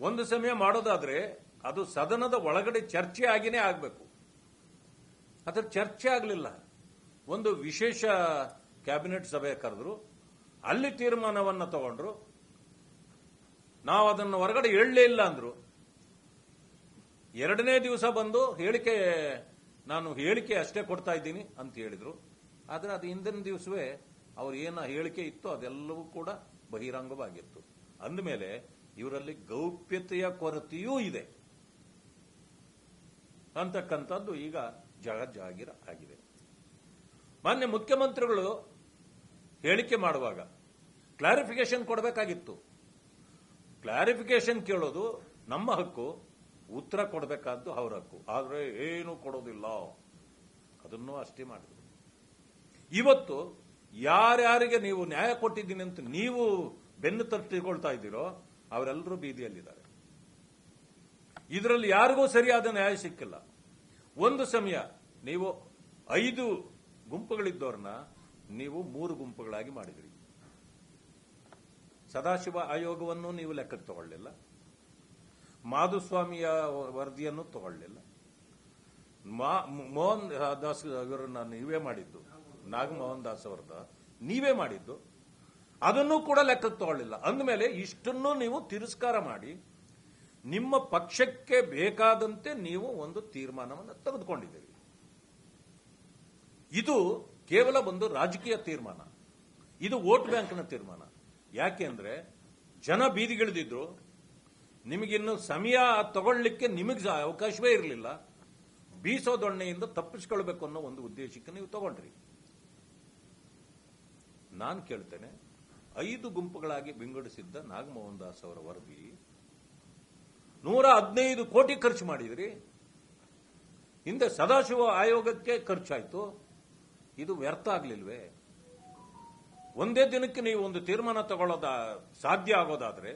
ಒಂದು ಸಮಯ ಮಾಡೋದಾದ್ರೆ ಅದು ಸದನದ ಒಳಗಡೆ ಚರ್ಚೆ ಆಗಿನೇ ಆಗಬೇಕು. ಅದರ ಚರ್ಚೆ ಆಗಲಿಲ್ಲ. ಒಂದು ವಿಶೇಷ ಕ್ಯಾಬಿನೆಟ್ ಸಭೆ ಕರೆದ್ರು, ಅಲ್ಲಿ ತೀರ್ಮಾನವನ್ನು ತಗೊಂಡ್ರು. ನಾವು ಅದನ್ನು ಹೊರಗಡೆ ಹೇಳಲೇ ಇಲ್ಲ ಅಂದ್ರು. ಎರಡನೇ ದಿವಸ ಬಂದು ನಾನು ಹೇಳಿಕೆ ಅಷ್ಟೇ ಕೊಡ್ತಾ ಇದ್ದೀನಿ ಅಂತ ಹೇಳಿದ್ರು. ಆದರೆ ಅದು ಹಿಂದಿನ ದಿವಸವೇ ಅವ್ರು ಏನು ಹೇಳಿಕೆ ಇತ್ತು ಅದೆಲ್ಲವೂ ಕೂಡ ಬಹಿರಂಗವಾಗಿತ್ತು. ಅಂದಮೇಲೆ ಇವರಲ್ಲಿ ಗೌಪ್ಯತೆಯ ಕೊರತೆಯೂ ಇದೆ ಅಂತಕ್ಕಂಥದ್ದು ಈಗ ಜಗಜ್ಜಾಗಿರ ಆಗಿದೆ. ಮಾನ್ಯ ಮುಖ್ಯಮಂತ್ರಿಗಳು ಹೇಳಿಕೆ ಮಾಡುವಾಗ ಕ್ಲಾರಿಫಿಕೇಶನ್ ಕೊಡಬೇಕಾಗಿತ್ತು. ಕ್ಲಾರಿಫಿಕೇಶನ್ ಕೇಳೋದು ನಮ್ಮ ಹಕ್ಕು, ಉತ್ತರ ಕೊಡಬೇಕಾದ್ದು ಅವರ ಹಕ್ಕು. ಆದರೆ ಏನು ಕೊಡೋದಿಲ್ಲ, ಅದನ್ನು ಅಷ್ಟೇ ಮಾಡಿದ್ರು. ಇವತ್ತು ಯಾರ್ಯಾರಿಗೆ ನೀವು ನ್ಯಾಯ ಕೊಟ್ಟಿದ್ದೀನಿ ಅಂತ ನೀವು ಬೆನ್ನು ತಟ್ಟಿಕೊಳ್ತಾ ಇದ್ದೀರೋ ಅವರೆಲ್ಲರೂ ಬೀದಿಯಲ್ಲಿದ್ದಾರೆ. ಇದರಲ್ಲಿ ಯಾರಿಗೂ ಸರಿಯಾದ ನ್ಯಾಯ ಸಿಕ್ಕಿಲ್ಲ. ಒಂದು ಸಮಯ ನೀವು 5 ಗುಂಪುಗಳಿದ್ದವ್ರನ್ನ ನೀವು 3 ಗುಂಪುಗಳಾಗಿ ಮಾಡಿದ್ರಿ. ಸದಾಶಿವ ಆಯೋಗವನ್ನು ನೀವು ಲೆಕ್ಕಕ್ಕೆ ತಗೊಳ್ಳಿಲ್ಲ, ಮಾಧುಸ್ವಾಮಿಯ ವರದಿಯನ್ನು ತಗೊಳ್ಳಿಲ್ಲ, ಮೋಹನ್ ದಾಸ್ ಇವರನ್ನ ನೀವೇ ಮಾಡಿದ್ದು, ನಾಗಮೋಹನ್ ದಾಸ್ ಅವರದ ನೀವೇ ಮಾಡಿದ್ದು, ಅದನ್ನು ಕೂಡ ಲೆಕ್ಕಕ್ಕೆ ತಗೊಳ್ಳಿಲ್ಲ. ಅಂದಮೇಲೆ ಇಷ್ಟನ್ನು ನೀವು ತಿರಸ್ಕಾರ ಮಾಡಿ ನಿಮ್ಮ ಪಕ್ಷಕ್ಕೆ ಬೇಕಾದಂತೆ ನೀವು ಒಂದು ತೀರ್ಮಾನವನ್ನು ತೆಗೆದುಕೊಂಡಿದ್ದೀರಿ. ಇದು ಕೇವಲ ಒಂದು ರಾಜಕೀಯ ತೀರ್ಮಾನ, ಇದು ವೋಟ್ ಬ್ಯಾಂಕ್ನ ತೀರ್ಮಾನ. ಯಾಕೆಂದ್ರೆ ಜನ ಬೀದಿಗಿಳಿದಿದ್ರು, ನಿಮಗಿನ್ನು ಸಮಯ ತಗೊಳ್ಳಿಕ್ಕೆ ನಿಮಗೆ ಅವಕಾಶವೇ ಇರಲಿಲ್ಲ. ಬೀಸೋದೊಣ್ಣೆಯಿಂದ ತಪ್ಪಿಸ್ಕೊಳ್ಬೇಕು ಅನ್ನೋ ಒಂದು ಉದ್ದೇಶಕ್ಕೆ ನೀವು ತಗೊಂಡ್ರಿ. ನಾನು ಕೇಳ್ತೇನೆ, 5 ಗುಂಪುಗಳಾಗಿ ವಿಂಗಡಿಸಿದ್ದ ನಾಗಮೋಹನ್ ದಾಸ್ ಅವರ ವರದಿ 115 ಕೋಟಿ ಖರ್ಚು ಮಾಡಿದ್ರಿ. ಹಿಂದೆ ಸದಾಶಿವ ಆಯೋಗಕ್ಕೆ ಖರ್ಚಾಯ್ತು. ಇದು ವ್ಯರ್ಥ ಆಗ್ಲಿಲ್ವೇ? ಒಂದೇ ದಿನಕ್ಕೆ ನೀವು ಒಂದು ತೀರ್ಮಾನ ತಗೊಳ್ಳೋದ ಸಾಧ್ಯ ಆಗೋದಾದ್ರೆ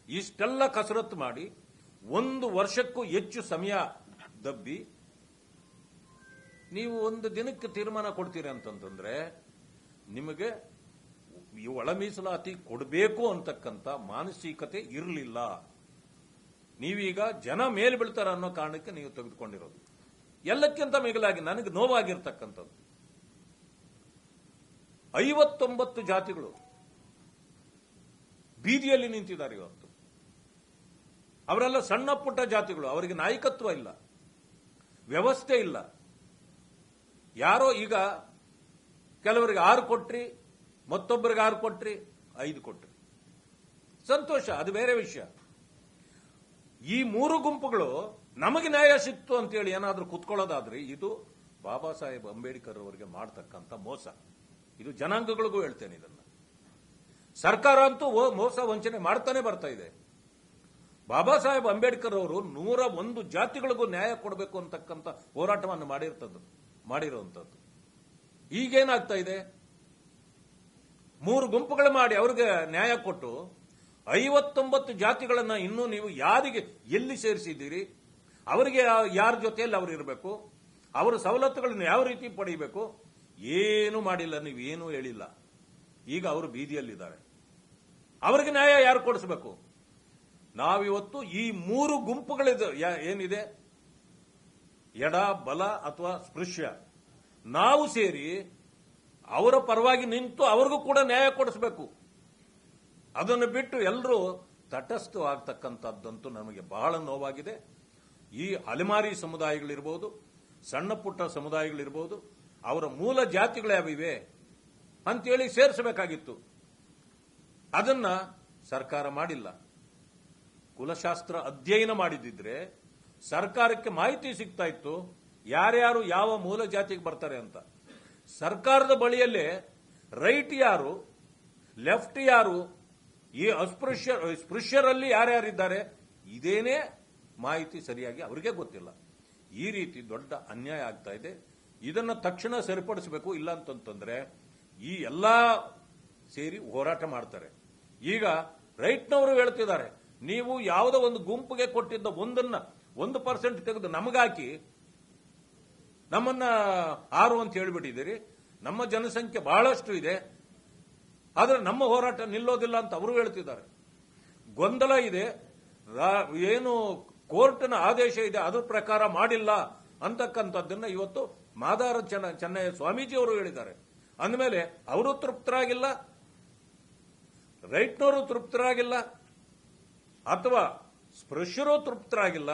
ಇಷ್ಟೆಲ್ಲ ಕಸರತ್ತು ಮಾಡಿ 1 ವರ್ಷಕ್ಕೂ ಹೆಚ್ಚು ಸಮಯ ದಬ್ಬಿ ನೀವು ಒಂದು ದಿನಕ್ಕೆ ತೀರ್ಮಾನ ಕೊಡ್ತೀರಿ ಅಂತಂದ್ರೆ ನಿಮಗೆ ಈ ಒಳ ಮೀಸಲಾತಿ ಕೊಡಬೇಕು ಅಂತಕ್ಕಂಥ ಮಾನಸಿಕತೆ ಇರಲಿಲ್ಲ. ನೀವೀಗ ಜನ ಮೇಲೆ ಬೀಳ್ತಾರ ಅನ್ನೋ ಕಾರಣಕ್ಕೆ ನೀವು ತೆಗೆದುಕೊಂಡಿರೋದು. ಎಲ್ಲಕ್ಕಿಂತ ಮಿಗಿಲಾಗಿ ನನಗೆ ನೋವಾಗಿರ್ತಕ್ಕಂಥದ್ದು 59 ಜಾತಿಗಳು ಬೀದಿಯಲ್ಲಿ ನಿಂತಿದ್ದಾರೆ ಇವತ್ತು. ಅವರೆಲ್ಲ ಸಣ್ಣ ಪುಟ್ಟ ಜಾತಿಗಳು, ಅವರಿಗೆ ನಾಯಕತ್ವ ಇಲ್ಲ, ವ್ಯವಸ್ಥೆ ಇಲ್ಲ. ಯಾರೋ ಈಗ ಕೆಲವರಿಗೆ 6 ಕೊಟ್ರಿ, ಮತ್ತೊಬ್ಬರಿಗೆ 6 ಕೊಟ್ರಿ, 5 ಕೊಟ್ರಿ, ಸಂತೋಷ, ಅದು ಬೇರೆ ವಿಷಯ. ಈ 3 ಗುಂಪುಗಳು ನಮಗೆ ನ್ಯಾಯ ಸಿಕ್ತು ಅಂತೇಳಿ ಏನಾದರೂ ಕುತ್ಕೊಳ್ಳೋದಾದ್ರೆ ಇದು ಬಾಬಾ ಸಾಹೇಬ್ ಅಂಬೇಡ್ಕರ್ ಅವರಿಗೆ ಮಾಡತಕ್ಕಂಥ ಮೋಸ. ಇದು ಜನಾಂಗಗಳಿಗೂ ಹೇಳ್ತೇನೆ. ಇದನ್ನ ಸರ್ಕಾರ ಅಂತೂ ಮೋಸ ವಂಚನೆ ಮಾಡ್ತಾನೆ ಬರ್ತಾ ಇದೆ. ಬಾಬಾ ಸಾಹೇಬ್ ಅಂಬೇಡ್ಕರ್ ಅವರು 101 ಜಾತಿಗಳಿಗೂ ನ್ಯಾಯ ಕೊಡಬೇಕು ಅಂತಕ್ಕಂಥ ಹೋರಾಟವನ್ನು ಮಾಡಿರುವಂತದ್ದು. ಈಗೇನಾಗ್ತಾ ಇದೆ? 3 ಗುಂಪುಗಳು ಮಾಡಿ ಅವ್ರಿಗೆ ನ್ಯಾಯ ಕೊಟ್ಟು 59 ಜಾತಿಗಳನ್ನ ಇನ್ನೂ ನೀವು ಯಾರಿಗೆ ಎಲ್ಲಿ ಸೇರಿಸಿದ್ದೀರಿ? ಅವರಿಗೆ ಯಾರ ಜೊತೆಯಲ್ಲಿ ಅವರು ಇರಬೇಕು? ಅವರ ಸವಲತ್ತುಗಳನ್ನು ಯಾವ ರೀತಿ ಪಡೆಯಬೇಕು? ಏನು ಮಾಡಿಲ್ಲ, ನೀವೇನೂ ಹೇಳಿಲ್ಲ. ಈಗ ಅವರು ಬೀದಿಯಲ್ಲಿದ್ದಾರೆ. ಅವರಿಗೆ ನ್ಯಾಯ ಯಾರು ಕೊಡಿಸಬೇಕು? ನಾವಿವತ್ತು ಈ 3 ಗುಂಪುಗಳಿದೆ ಏನಿದೆ, ಎಡ, ಬಲ ಅಥವಾ ಸ್ಪೃಶ್ಯ, ನಾವು ಸೇರಿ ಅವರ ಪರವಾಗಿ ನಿಂತು ಅವ್ರಿಗೂ ಕೂಡ ನ್ಯಾಯ ಕೊಡಿಸಬೇಕು. ಅದನ್ನು ಬಿಟ್ಟು ಎಲ್ಲರೂ ತಟಸ್ಥವಾಗತಕ್ಕಂಥದ್ದಂತೂ ನಮಗೆ ಬಹಳ ನೋವಾಗಿದೆ. ಈ ಅಲೆಮಾರಿ ಸಮುದಾಯಗಳಿರ್ಬೋದು, ಸಣ್ಣ ಪುಟ್ಟ ಸಮುದಾಯಗಳಿರ್ಬೋದು, ಅವರ ಮೂಲ ಜಾತಿಗಳು ಯಾವಿವೆ ಅಂತೇಳಿ ಸೇರಿಸಬೇಕಾಗಿತ್ತು. ಅದನ್ನ ಸರ್ಕಾರ ಮಾಡಿಲ್ಲ. ಕುಲಶಾಸ್ತ್ರ ಅಧ್ಯಯನ ಮಾಡಿದಿದ್ರೆ ಸರ್ಕಾರಕ್ಕೆ ಮಾಹಿತಿ ಸಿಗ್ತಾ ಇತ್ತು ಯಾರ್ಯಾರು ಯಾವ ಮೂಲ ಜಾತಿಗೆ ಬರ್ತಾರೆ ಅಂತ. ಸರ್ಕಾರದ ಬಳಿಯಲ್ಲೇ ರೈಟ್ ಯಾರು, ಲೆಫ್ಟ್ ಯಾರು, ಈ ಸ್ಪೃಶ್ಯರಲ್ಲಿ ಯಾರ್ಯಾರಿದ್ದಾರೆ ಇದೇನೇ ಮಾಹಿತಿ ಸರಿಯಾಗಿ ಅವರಿಗೆ ಗೊತ್ತಿಲ್ಲ. ಈ ರೀತಿ ದೊಡ್ಡ ಅನ್ಯಾಯ ಆಗ್ತಾ ಇದೆ. ಇದನ್ನ ತಕ್ಷಣ ಸರಿಪಡಿಸಬೇಕು. ಇಲ್ಲ ಅಂತಂದ್ರೆ ಈ ಎಲ್ಲಾ ಸೇರಿ ಹೋರಾಟ ಮಾಡ್ತಾರೆ. ಈಗ ರೈಟ್ನವರು ಹೇಳ್ತಿದ್ದಾರೆ, ನೀವು ಯಾವುದೋ ಒಂದು ಗುಂಪಿಗೆ ಕೊಟ್ಟಿದ್ದ 1% ತೆಗೆದು ನಮಗಾಕಿ ನಮ್ಮನ್ನ 6 ಅಂತ ಹೇಳಿಬಿಟ್ಟಿದ್ದೀರಿ. ನಮ್ಮ ಜನಸಂಖ್ಯೆ ಬಹಳಷ್ಟು ಇದೆ, ಆದರೆ ನಮ್ಮ ಹೋರಾಟ ನಿಲ್ಲೋದಿಲ್ಲ ಅಂತ ಅವರು ಹೇಳ್ತಿದ್ದಾರೆ. ಗೊಂದಲ ಇದೆ. ಏನು ಕೋರ್ಟ್ನ ಆದೇಶ ಇದೆ ಅದ್ರ ಪ್ರಕಾರ ಮಾಡಿಲ್ಲ ಅಂತಕ್ಕಂಥದ್ದನ್ನ ಇವತ್ತು ಮಾದಾರ ಚೆನ್ನಯ್ಯ ಸ್ವಾಮೀಜಿ ಅವರು ಹೇಳಿದ್ದಾರೆ. ಅಂದಮೇಲೆ ಅವರು ತೃಪ್ತರಾಗಿಲ್ಲ, ರೈಟ್ನವರು ತೃಪ್ತರಾಗಿಲ್ಲ, ಅಥವಾ ಸ್ಪೃಶ್ಯರು ತೃಪ್ತರಾಗಿಲ್ಲ,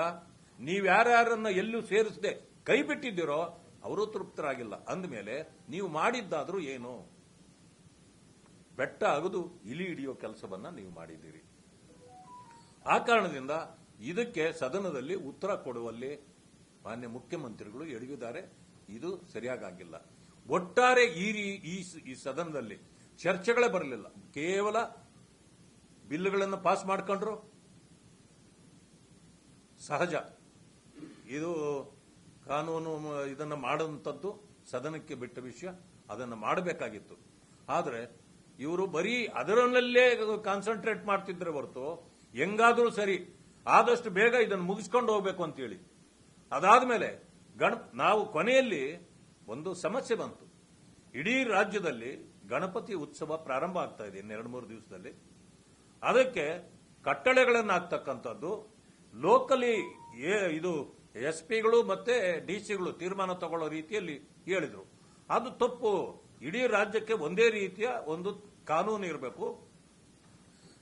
ನೀವ್ಯಾರ್ಯಾರನ್ನ ಎಲ್ಲೂ ಸೇರಿಸದೆ ಕೈ ಬಿಟ್ಟಿದ್ದೀರೋ ಅವರು ತೃಪ್ತರಾಗಿಲ್ಲ. ಅಂದಮೇಲೆ ನೀವು ಮಾಡಿದ್ದಾದ್ರೂ ಏನು? ಬೆಟ್ಟ ಅಗದು ಇಲಿ ಹಿಡಿಯೋ ಕೆಲಸವನ್ನ ನೀವು ಮಾಡಿದ್ದೀರಿ. ಆ ಕಾರಣದಿಂದ ಇದಕ್ಕೆ ಸದನದಲ್ಲಿ ಉತ್ತರ ಕೊಡುವಲ್ಲಿ ಮಾನ್ಯ ಮುಖ್ಯಮಂತ್ರಿಗಳು ಎಡವಿದ್ದಾರೆ. ಇದು ಸರಿಯಾಗಿಲ್ಲ. ಒಟ್ಟಾರೆ ಈ ಸದನದಲ್ಲಿ ಚರ್ಚೆಗಳೇ ಬರಲಿಲ್ಲ. ಕೇವಲ ಬಿಲ್ಗಳನ್ನು ಪಾಸ್ ಮಾಡ್ಕೊಂಡ್ರು. ಸಹಜ, ಇದು ಕಾನೂನು ಇದನ್ನು ಮಾಡುವಂಥದ್ದು ಸದನಕ್ಕೆ ಬಿಟ್ಟ ವಿಷಯ, ಅದನ್ನು ಮಾಡಬೇಕಾಗಿತ್ತು. ಆದರೆ ಇವರು ಬರೀ ಅದರಲ್ಲೇ ಕಾನ್ಸಂಟ್ರೇಟ್ ಮಾಡ್ತಿದ್ರೆ ಹೊರತು ಹೆಂಗಾದ್ರೂ ಸರಿ ಆದಷ್ಟು ಬೇಗ ಇದನ್ನು ಮುಗಿಸ್ಕೊಂಡು ಹೋಗ್ಬೇಕು ಅಂತೇಳಿ. ಅದಾದ್ಮೇಲೆ ನಾವು ಕೊನೆಯಲ್ಲಿ ಒಂದು ಸಮಸ್ಯೆ ಬಂತು. ಇಡೀ ರಾಜ್ಯದಲ್ಲಿ ಗಣಪತಿ ಉತ್ಸವ ಪ್ರಾರಂಭ ಆಗ್ತಾ ಇದೆ ಇನ್ನು 2-3 ದಿವಸದಲ್ಲಿ. ಅದಕ್ಕೆ ಕಟ್ಟಳೆಗಳನ್ನು ಹಾಕ್ತಕ್ಕಂಥದ್ದು ಲೋಕಲಿ ಇದು ಎಸ್ಪಿಗಳು ಮತ್ತೆ ಡಿಸಿಗಳು ತೀರ್ಮಾನ ತಗೊಳ್ಳೋ ರೀತಿಯಲ್ಲಿ ಹೇಳಿದ್ರು. ಅದು ತಪ್ಪು. ಇಡೀ ರಾಜ್ಯಕ್ಕೆ ಒಂದೇ ರೀತಿಯ ಒಂದು ಕಾನೂನು ಇರಬೇಕು,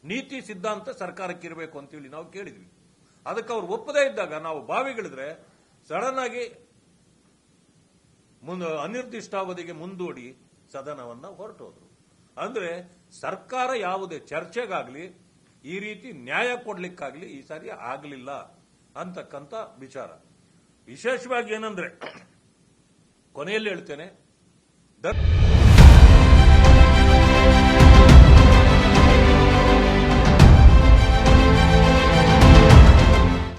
ನೀತಿ ಸಿದ್ಧಾಂತ ಸರ್ಕಾರಕ್ಕೆ ಇರಬೇಕು ಅಂತೇಳಿ ನಾವು ಕೇಳಿದ್ವಿ. ಅದಕ್ಕೆ ಅವ್ರು ಒಪ್ಪದೇ ಇದ್ದಾಗ ನಾವು ಬಾವಿಗಿಳಿದ್ರೆ ಸಡನ್ ಆಗಿ ಅನಿರ್ದಿಷ್ಟಾವಧಿಗೆ ಮುಂದೂಡಿ ಸದನವನ್ನ ಹೊರಟೋದ್ರು. ಅಂದ್ರೆ ಸರ್ಕಾರ ಯಾವುದೇ ಚರ್ಚೆಗಾಗ್ಲಿ ಈ ರೀತಿ ನ್ಯಾಯ ಕೊಡ್ಲಿಕ್ಕಾಗ್ಲಿ ಈ ಸಾರಿ ಆಗಲಿಲ್ಲ ಅಂತಕ್ಕಂಥ ವಿಚಾರ. ವಿಶೇಷವಾಗಿ ಏನಂದ್ರೆ ಕೊನೆಯಲ್ಲಿ ಹೇಳ್ತೇನೆ,